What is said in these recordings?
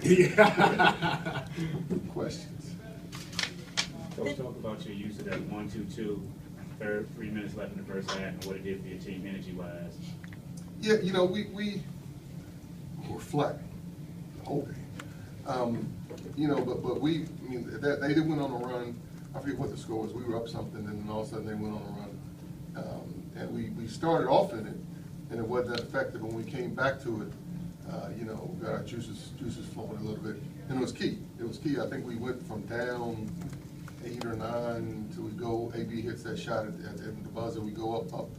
Yeah. Questions? Coach, talk about your use of that 1-2-2, 3 minutes left in the first half, and what it did for your team energy-wise. Yeah, you know, we were flat the whole game. You know, but we, I mean, they did went on a run. I forget what the score was. We were up something, and then all of a sudden they went on a run. And we started off in it, and it wasn't that effective. When we came back to it, you know, got our juices flowing a little bit, and it was key. It was key. I think we went from down 8 or 9 until we go. AB hits that shot at the buzzer. We go up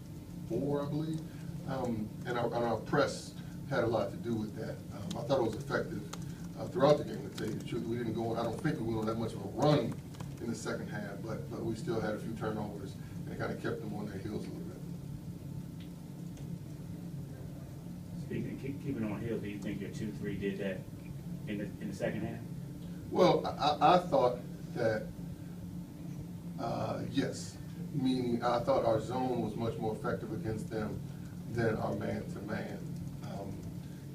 4, I believe. And our press had a lot to do with that. I thought it was effective throughout the game. To tell you the truth, we didn't go on. I don't think we went on that much of a run in the second half, but we still had a few turnovers, and it kind of kept them on their heels a little bit. Keeping on heel, do you think your 2-3 did that in the second half? Well, I thought that yes, meaning I thought our zone was much more effective against them than our man-to-man.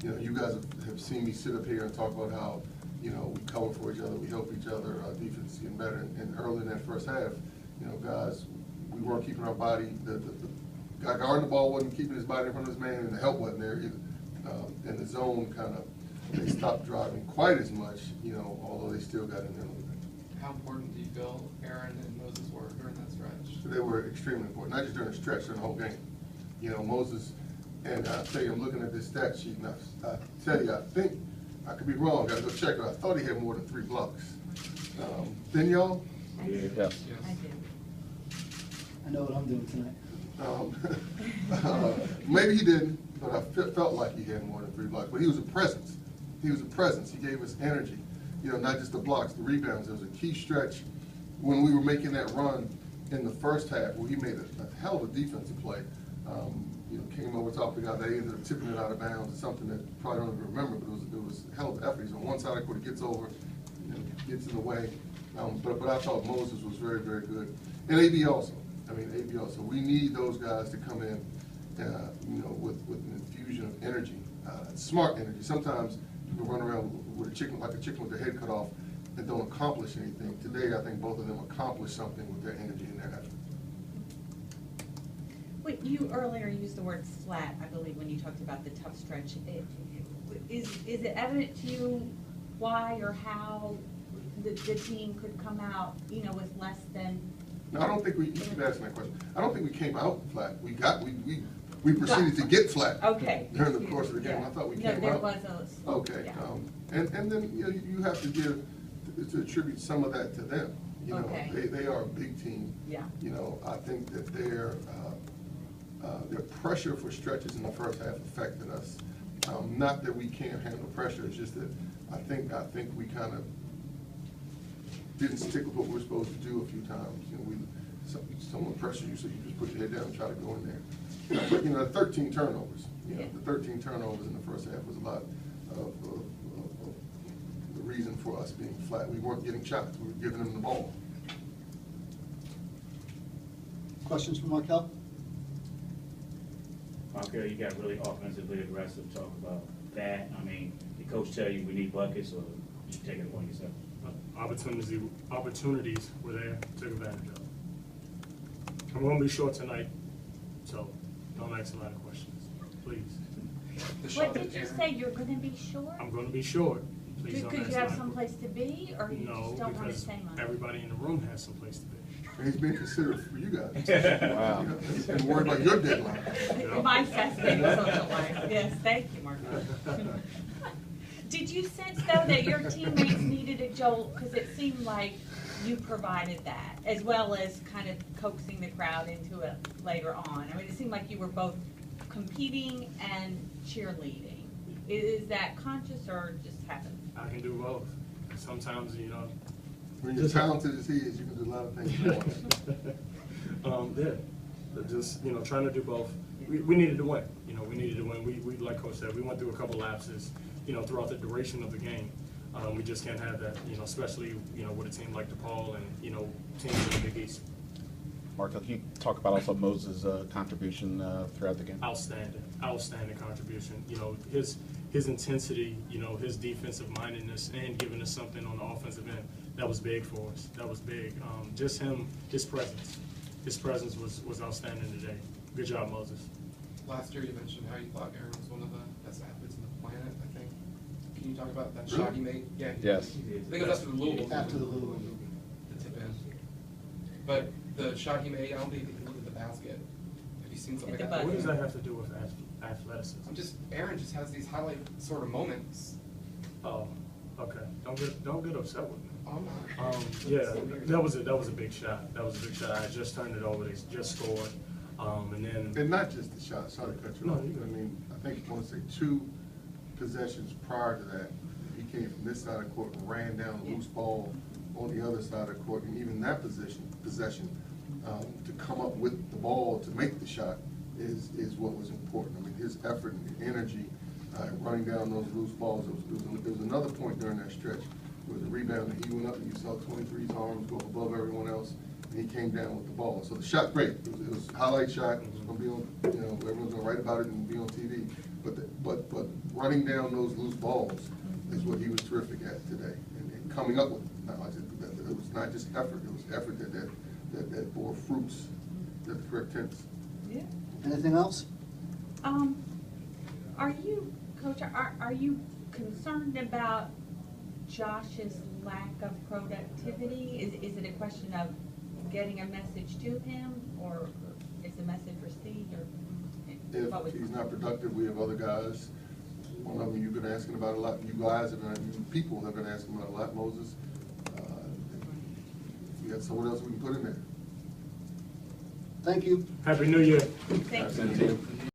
You know, you guys have seen me sit up here and talk about how, you know, we cover for each other, we help each other, our defense is getting better. And early in that first half, you know, guys, we weren't keeping our body, the guy guarding the ball wasn't keeping his body in front of his man, and the help wasn't there either. And the zone kind of, they stopped driving quite as much, you know, although they still got in there a little bit. How important do you feel Aaron and Moses were during that stretch? They were extremely important, not just during the stretch, during the whole game. You know, Moses, and I tell you, I'm looking at this stat sheet, and I tell you, I think, I could be wrong, I gotta go check it, I thought he had more than 3 blocks. Didn't y'all? I did. Yes. I did. I know what I'm doing tonight. Maybe he didn't, but I felt like he had more than 3 blocks. But he was a presence. He was a presence. He gave us energy. You know, not just the blocks, the rebounds. There was a key stretch when we were making that run in the first half where he made a hell of a defensive play. You know, came over top of the guy. They ended up tipping it out of bounds. It's something that you probably don't even remember, but it was a hell of an effort. He's on one side of the court, he gets over, you know, gets in the way. But I thought Moses was very, very good. And AB also. I mean, AB also. We need those guys to come in, you know, with an infusion of energy, smart energy. Sometimes people run around with a chicken, like a chicken with their head cut off, and don't accomplish anything. Today, I think both of them accomplished something with their energy and their effort. Wait, you earlier used the word flat, I believe, when you talked about the tough stretch. Is it evident to you why or how the team could come out, you know, with less than? No, I don't think you keep asking that question. I don't think we came out flat. We proceeded to get flat. Okay. During the course of the game. Yeah. I thought we No, came there out. was a. Okay. Yeah. And then, you know, you have to attribute some of that to them. You know, Okay. they are a big team. Yeah. You know, I think that their pressure for stretches in the first half affected us. Not that we can't handle pressure, it's just that I think we kind of didn't stick with what we were supposed to do a few times. You know, someone pressures you, so you just put your head down and try to go in there. But, you know, 13 turnovers. You know, Yeah. the 13 turnovers in the first half was a lot of the reason for us being flat. We weren't getting shots, we were giving them the ball. Questions for Markel? Markel, you got really offensively aggressive. Talk about that. I mean, did coach tell you we need buckets, or you take it upon yourself? Opportunities were there, took advantage of. I'm going to be short tonight, so don't ask a lot of questions, please. What did you say, you're gonna be short? I'm going to be short. Please don't Could ask you a have lot of someplace to be, or you No, just don't want to because say much? everybody in the room has someplace to be. And he's being considerate for you guys. Wow. You know, and worried about your deadline. My suspect of social life. Yes, thank you, Mark. Did you sense, though, that your teammates needed a jolt? Because it seemed like you provided that, as well as kind of coaxing the crowd into it later on. I mean, it seemed like you were both competing and cheerleading. Is that conscious or just happened? I can do both. Sometimes, you know. When you're talented as he is, you can do a lot of things at once. Yeah, just, you know, trying to do both. We needed to win. You know, we needed to win. We like Coach said, we went through a couple lapses, you know, throughout the duration of the game. We just can't have that, you know, especially, you know, with a team like DePaul and, you know, teams in the Big East. Mark, can you talk about also Moses' contribution throughout the game? Outstanding contribution. You know, his his intensity, you know, his defensive mindedness, and giving us something on the offensive end, that was big for us. That was big. Just him, his presence. His presence was outstanding today. Good job, Moses. Last year you mentioned how you thought Aaron was one of the best athletes on the planet, I think. Can you talk about that shot he made? Yeah. Yes. I think it was after the Louisville. After the Louisville. The tip in. But the shot he made, I don't think he looked at the basket. Have you seen something At like the that? What does that have to do with athleticism? Aaron just has these highlight sort of moments. Oh, okay. Don't get upset with me. Oh, no. Yeah, that was a big shot. That was a big shot. I just turned it over. They just scored, and then. And not just the shot, sorry to cut you No, off. you're good. I mean, I think, I want to say 2 possessions prior to that, he came from this side of the court and ran down a loose ball on the other side of the court, and even that possession, to come up with the ball to make the shot is what was important. I mean, his effort and energy, running down those loose balls. There was another point during that stretch where the rebound, and he went up and you saw 23's arms go above everyone else, and he came down with the ball. So the shot, great. It was a highlight shot. It was going to be on, you know, everyone's going to write about it and be on TV. But running down those loose balls is what he was terrific at today, and coming up with it. It was not just effort. It was effort that bore fruits. That's the correct tense. Yeah. Anything else? Are you, Coach, are you concerned about Josh's lack of productivity? Is it a question of getting a message to him, or is the message received, or? what was- If he's not productive, we have other guys. One of them you've been asking about a lot. You guys have been, people have been asking about a lot, Moses. We got someone else we can put in there. Thank you. Happy New Year. Thank you.